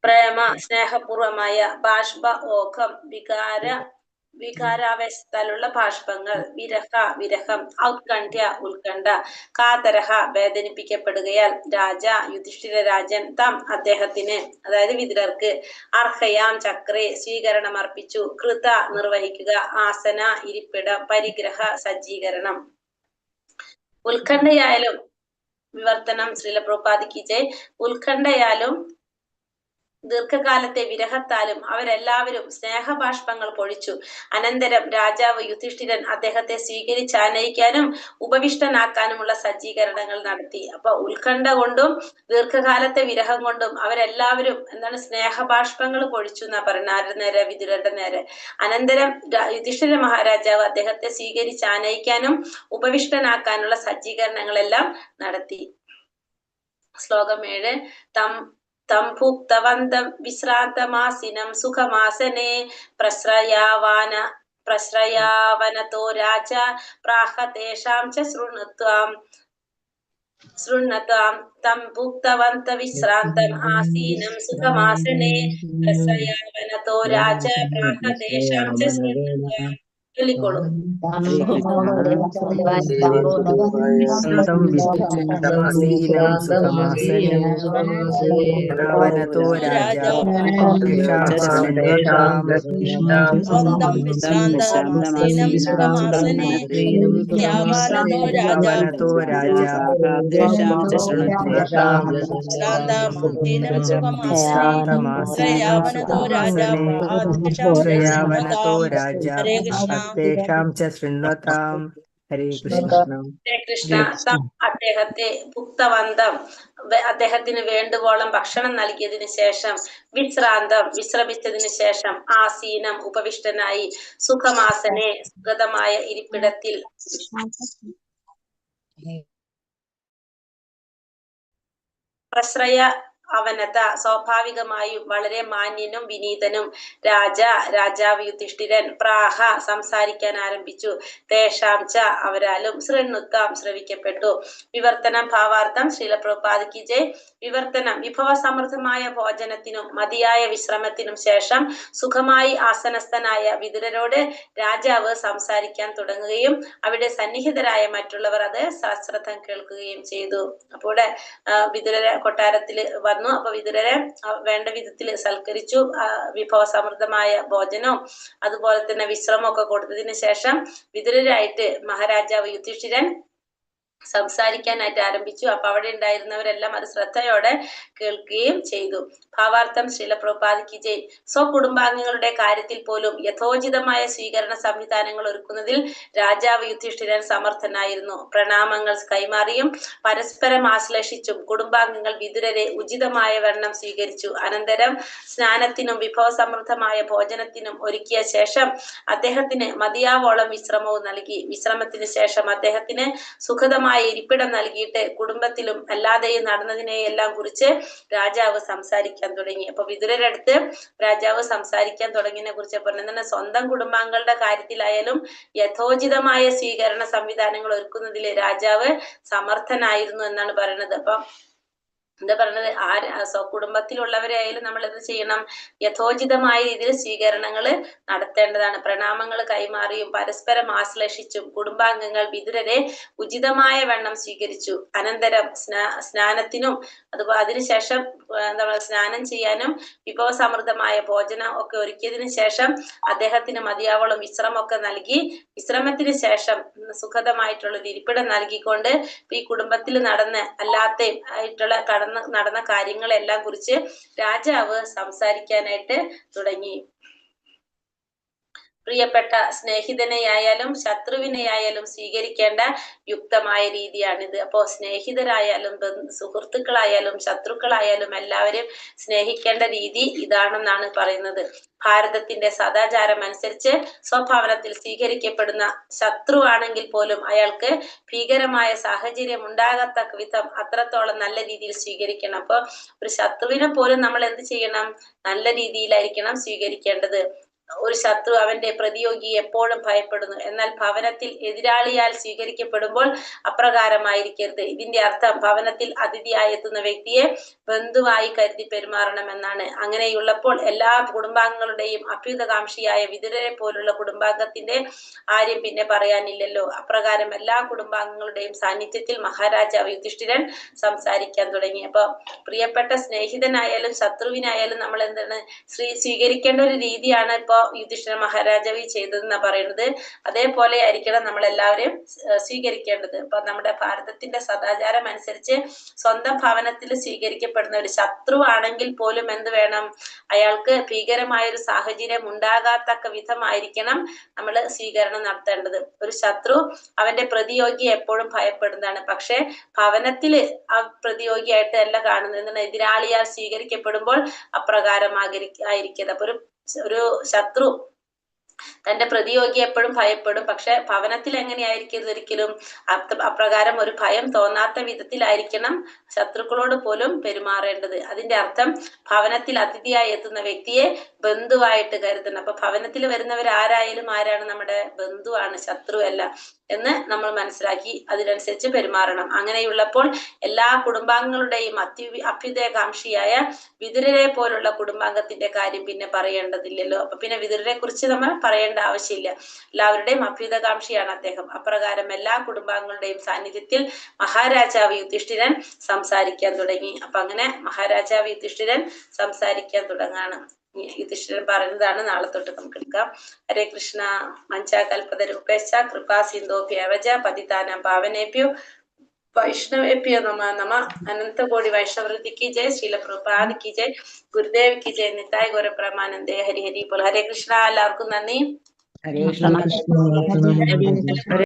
പ്രേമ സ്നേഹപൂർവമായ ബാഷ്പ ഓഖം വികാരാവേശത്താലുള്ള ബാഷ്പങ്ങൾ, വിരഹം, ഔത്കണ്ഠ്യ ഉത്കണ്ഠ, കാതരഹ വേദനിപ്പിക്കപ്പെടുകയാൽ രാജ യുധിഷ്ഠിര രാജൻ താം അദ്ദേഹത്തിന് അതായത് വിതുരർക്ക് അർഹയാം ചക്രേ സ്വീകരണം അർപ്പിച്ചു, കൃത നിർവഹിക്കുക, ആസന ഇരിപ്പിടം, പരിഗ്രഹ സജ്ജീകരണം. ഉത്കണ്ഠയായാലും വിവർത്തനം ശ്രീല പ്രഭുപാദിക്ക് ജയ്. ഉത്കണ്ഠയാലും ദീർഘകാലത്തെ വിരഹത്താലും അവരെല്ലാവരും സ്നേഹബാഷ്പങ്ങൾ പൊഴിച്ചു. അനന്തരം രാജാവ് യുധിഷ്ഠിരൻ അദ്ദേഹത്തെ സ്വീകരിച്ചാനയിക്കാനും ഉപവിഷ്ടനാക്കാനുമുള്ള സജ്ജീകരണങ്ങൾ നടത്തി. അപ്പൊ ഉത്കണ്ഠ കൊണ്ടും ദീർഘകാലത്തെ വിരഹം കൊണ്ടും അവരെല്ലാവരും എന്താണ് സ്നേഹബാഷ്പങ്ങൾ പൊഴിച്ചു എന്നാ പറയുന്നത്. ആരുടെ നേരെ? വിതുരരുടെ നേരെ. അനന്തരം യുധിഷ്ഠിര മഹാരാജാവ് അദ്ദേഹത്തെ സ്വീകരിച്ചാനയിക്കാനും ഉപവിഷ്ടനാക്കാനുള്ള സജ്ജീകരണങ്ങളെല്ലാം നടത്തി. ശ്ലോകം 7. തം ഭുക്തവന്തം വിശ്രാന്തമാസിനം സുഖമാസനെ പ്രശ്രയാവനതോ രാജ പ്രാഹ തേഷാം ച ശൃണ്വത്വാം തം ഭുക്തവന്ത വിശ്രാന്തം ആസീനം സുഖമാസനെ പ്രശ്രയാവനതോ രാജ പ്രാഹ തേഷാം ച ശൃണ്വത്വാം. ചൊല്ലിക്കോളൂ. രാവണതോ രാജ ശൃണ്വതാം. ഹരേ കൃഷ്ണ. ഹരേ കൃഷ്ണ. അദ്ദേഹത്തെ ഭുക്തവന്തം അദ്ദേഹത്തിന് വേണ്ടുവോളം ഭക്ഷണം നൽകിയതിനു ശേഷം വിശ്രമിച്ചതിനു ശേഷം ആസീനം ഉപവിഷ്ടനായി സുഖമാസനെ സുഗതമായ ഇരിപ്പിടത്തിൽ പ്രശ്രയ അവനത സ്വാഭാവികമായും വളരെ മാന്യനും വിനീതനും രാജാവ് യുധിഷ്ഠിരൻ പ്രാഹ സംസാരിക്കാൻ ആരംഭിച്ചു. തേഷാംച അവരാലും ശൃണ്വത്വം ശ്രവിക്കപ്പെട്ടു. വിവർത്തനം ഭാവാർത്ഥം. ശ്രീല പ്രഭുപാദ് ജയ്. വിവർത്തനം. വിഭവസമൃദ്ധമായ ഭോജനത്തിനും മതിയായ വിശ്രമത്തിനും ശേഷം സുഖമായി ആസനസ്ഥനായ വിതുരരോട് രാജാവ് സംസാരിക്കാൻ തുടങ്ങുകയും അവിടെ സന്നിഹിതരായ മറ്റുള്ളവർ അത് സശ്രദ്ധം കേൾക്കുകയും ചെയ്തു. അപ്പോൾ വിതുരരെ കൊട്ടാരത്തില് വന്നു. അപ്പൊ വിതുരരെ വേണ്ട വിധത്തിൽ സൽക്കരിച്ചു. വിഭവസമൃദ്ധമായ ഭോജനവും അതുപോലെ തന്നെ വിശ്രമമൊക്കെ കൊടുത്തതിന് ശേഷം വിതുരരായിട്ട് മഹാരാജാവ് യുധിഷ്ഠിരൻ സംസാരിക്കാനായിട്ട് ആരംഭിച്ചു. അപ്പൊ അവിടെ ഉണ്ടായിരുന്നവരെല്ലാം അത് ശ്രദ്ധയോടെ കേൾക്കുകയും ചെയ്തു. ഭാവാർത്ഥം. ശ്രീല പ്രഭുപാദ് ജയ്. സ്വകുടുംബാംഗങ്ങളുടെ കാര്യത്തിൽ പോലും യഥോചിതമായ സ്വീകരണ സംവിധാനങ്ങൾ ഒരുക്കുന്നതിൽ രാജാവ് യുധിഷ്ഠിരൻ സമർത്ഥനായിരുന്നു. പ്രണാമങ്ങൾ കൈമാറിയും പരസ്പരം ആശ്ലേഷിച്ചും കുടുംബാംഗങ്ങൾ വിതുരരെ ഉചിതമായ വണ്ണം സ്വീകരിച്ചു. അനന്തരം സ്നാനത്തിനും വിഭവസമൃദ്ധമായ ഭോജനത്തിനും ഒരുക്കിയ ശേഷം അദ്ദേഹത്തിന് മതിയാവോളം വിശ്രമവും നൽകി. വിശ്രമത്തിന് ശേഷം അദ്ദേഹത്തിന് സുഖതമായ ഇരിപ്പിടം നൽകിയിട്ട് കുടുംബത്തിലും അല്ലാതെയും നടന്നതിനെയെല്ലാം കുറിച്ച് രാജാവ് സംസാരിക്കാൻ തുടങ്ങി. അപ്പൊ വിതുരരടുത്ത് രാജാവ് സംസാരിക്കാൻ തുടങ്ങിയതിനെ കുറിച്ച് പറഞ്ഞത് സ്വന്തം കുടുംബാംഗങ്ങളുടെ കാര്യത്തിലായാലും യഥോചിതമായ സ്വീകരണ സംവിധാനങ്ങൾ ഒരുക്കുന്നതിൽ രാജാവ് സമർത്ഥനായിരുന്നു എന്നാണ് പറയുന്നത്. അപ്പൊ എന്താ പറഞ്ഞത്? കുടുംബത്തിലുള്ളവരെ ആയാലും നമ്മൾ എന്ത് ചെയ്യണം? യഥോചിതമായ രീതിയിൽ സ്വീകരണങ്ങൾ നടത്തേണ്ടതാണ്. പ്രണാമങ്ങൾ കൈമാറിയും പരസ്പരം ആശ്ലേഷിച്ചും കുടുംബാംഗങ്ങൾ വിതുരരെ ഉചിതമായ വണ്ണം സ്വീകരിച്ചു. അനന്തരം സ്നാനത്തിനും അതിനുശേഷം എന്താ പറയുക സ്നാനം ചെയ്യാനും വിഭവസമൃദ്ധമായ ഭോജനം ഒക്കെ ഒരുക്കിയതിനു ശേഷം അദ്ദേഹത്തിന് മതിയാവോളം വിശ്രമമൊക്കെ നൽകി. വിശ്രമത്തിന് ശേഷം സുഖതമായിട്ടുള്ള ഒരു ഇരിപ്പിടം നൽകിക്കൊണ്ട് ഈ കുടുംബത്തിൽ നടന്ന കാര്യങ്ങളെല്ലാം കുറിച്ച് രാജാവ് സംസാരിക്കാനായിട്ട് തുടങ്ങി. പ്രിയപ്പെട്ട സ്നേഹിതനെയായാലും ശത്രുവിനെയായാലും സ്വീകരിക്കേണ്ട യുക്തമായ രീതിയാണിത്. അപ്പോ സ്നേഹിതരായാലും സുഹൃത്തുക്കളായാലും ശത്രുക്കളായാലും എല്ലാവരും സ്നേഹിക്കേണ്ട രീതി ഇതാണെന്നാണ് പറയുന്നത്. ഭാരതത്തിന്റെ സദാചാരം അനുസരിച്ച് സ്വഭാവനത്തിൽ സ്വീകരിക്കപ്പെടുന്ന ശത്രുവാണെങ്കിൽ പോലും അയാൾക്ക് ഭീകരമായ സാഹചര്യം ഉണ്ടാകത്തക്ക വിധം അത്രത്തോളം നല്ല രീതിയിൽ സ്വീകരിക്കണം. അപ്പൊ ഒരു ശത്രുവിനെ പോലും നമ്മൾ എന്ത് ചെയ്യണം? നല്ല രീതിയിലായിരിക്കണം സ്വീകരിക്കേണ്ടത്. ഒരു ശത്രു അവന്റെ പ്രതിയോഗി എപ്പോഴും ഭയപ്പെടുന്നു. എന്നാൽ ഭവനത്തിൽ എതിരാളിയാൽ സ്വീകരിക്കപ്പെടുമ്പോൾ അപ്രകാരമായിരിക്കരുത്. ഇതിന്റെ അർത്ഥം ഭവനത്തിൽ അതിഥിയായി എത്തുന്ന വ്യക്തിയെ ബന്ധുവായി കരുതി പെരുമാറണം എന്നാണ്. അങ്ങനെയുള്ളപ്പോൾ എല്ലാ കുടുംബാംഗങ്ങളുടെയും അഭ്യുതകാംക്ഷിയായ വിതുരരെ പോലുള്ള കുടുംബാംഗത്തിന്റെ ആര്യം പിന്നെ പറയാനില്ലല്ലോ. അപ്രകാരം എല്ലാ കുടുംബാംഗങ്ങളുടെയും സാന്നിധ്യത്തിൽ മഹാരാജാവ് യുധിഷ്ഠിരൻ സംസാരിക്കാൻ തുടങ്ങി. അപ്പൊ പ്രിയപ്പെട്ട സ്നേഹിതനായാലും ശത്രുവിനായാലും നമ്മൾ എന്താണ് സ്വീകരിക്കേണ്ട ഒരു രീതിയാണ് ഇപ്പോ യുധിഷ്ഠിര മഹാരാജാവ് ചെയ്തതെന്നാ പറയുന്നത്. അതേപോലെ ആയിരിക്കണം നമ്മളെല്ലാവരും സ്വീകരിക്കേണ്ടത്. അപ്പൊ നമ്മുടെ ഭാരതത്തിന്റെ സദാചാരം അനുസരിച്ച് സ്വന്തം ഭവനത്തിൽ സ്വീകരിക്കപ്പെടുന്ന ഒരു ശത്രു ആണെങ്കിൽ പോലും എന്ത് വേണം, അയാൾക്ക് ഭീകരമായ ഒരു സാഹചര്യം ഉണ്ടാകാത്തക്ക വിധമായിരിക്കണം നമ്മൾ സ്വീകരണം നടത്തേണ്ടത്. ഒരു ശത്രു അവന്റെ പ്രതിയോഗിയെ എപ്പോഴും ഭയപ്പെടുന്നതാണ്. പക്ഷെ ഭവനത്തില് ആ പ്രതിയോഗിയായിട്ട് അല്ല കാണുന്നത്. എതിരാളിയാൽ സ്വീകരിക്കപ്പെടുമ്പോൾ അപ്രകാരം ആയിരിക്കരുത്. അപ്പൊ ഒരു ശത്രു തന്റെ പ്രതിയോഗി എപ്പോഴും ഭയപ്പെടും. പക്ഷെ ഭവനത്തിൽ എങ്ങനെയായിരിക്കരുത് ഒരിക്കലും അപ്രകാരം ഒരു ഭയം തോന്നാത്ത വിധത്തിലായിരിക്കണം ശത്രുക്കളോട് പോലും പെരുമാറേണ്ടത്. അതിന്റെ അർത്ഥം ഭവനത്തിൽ അതിഥിയായി എത്തുന്ന വ്യക്തിയെ ബന്ധുവായിട്ട് കരുതണം. അപ്പൊ ഭവനത്തിൽ വരുന്നവർ ആരായാലും ആരാണ്, നമ്മുടെ ബന്ധുവാണ്, ശത്രുവല്ല എന്ന് നമ്മൾ മനസ്സിലാക്കി അതിനനുസരിച്ച് പെരുമാറണം. അങ്ങനെയുള്ളപ്പോൾ എല്ലാ കുടുംബാംഗങ്ങളുടെയും അഭ്യുദയകാംക്ഷിയായ വിതുരരെ പോലുള്ള കുടുംബാംഗത്തിന്റെ കാര്യം പിന്നെ പറയേണ്ടതില്ലല്ലോ. അപ്പൊ പിന്നെ വിതുരരെ കുറിച്ച് നമ്മൾ പറയേണ്ട ആവശ്യമില്ല. എല്ലാവരുടെയും അഭ്യുദയകാംക്ഷിയാണ് അദ്ദേഹം. അപ്രകാരം എല്ലാ കുടുംബാംഗങ്ങളുടെയും സാന്നിധ്യത്തിൽ മഹാരാജാവ് യുധിഷ്ഠിരൻ സംസാരിക്കാൻ തുടങ്ങി. അപ്പൊ അങ്ങനെ മഹാരാജാവ് യുധിഷ്ഠിരൻ സംസാരിക്കാൻ തുടങ്ങാണ്. യുധിഷ്ഠിരൻ പറയുന്നതാണ് നാളെ തൊട്ട് നമുക്ക് എടുക്കാം. ഹരേ കൃഷ്ണ. മഞ്ചാകൽപതരൂപേശ കൃപാ സിന്ധോഭ്യവജ പതിതാനാം പാവനേഭ്യോ വൈഷ്ണവേഭ്യോ നമ നമ. അനന്തകോടി വൈഷ്ണവൃത്തി की जय. श्रील प्रभुपाद की जय. गुरुदेव की जय. निताय गौर परमानंदे. हरि हरि बोल. हरे कृष्णा. എല്ലാവർക്കും നന്ദി. ഹരേ കൃഷ്ണ.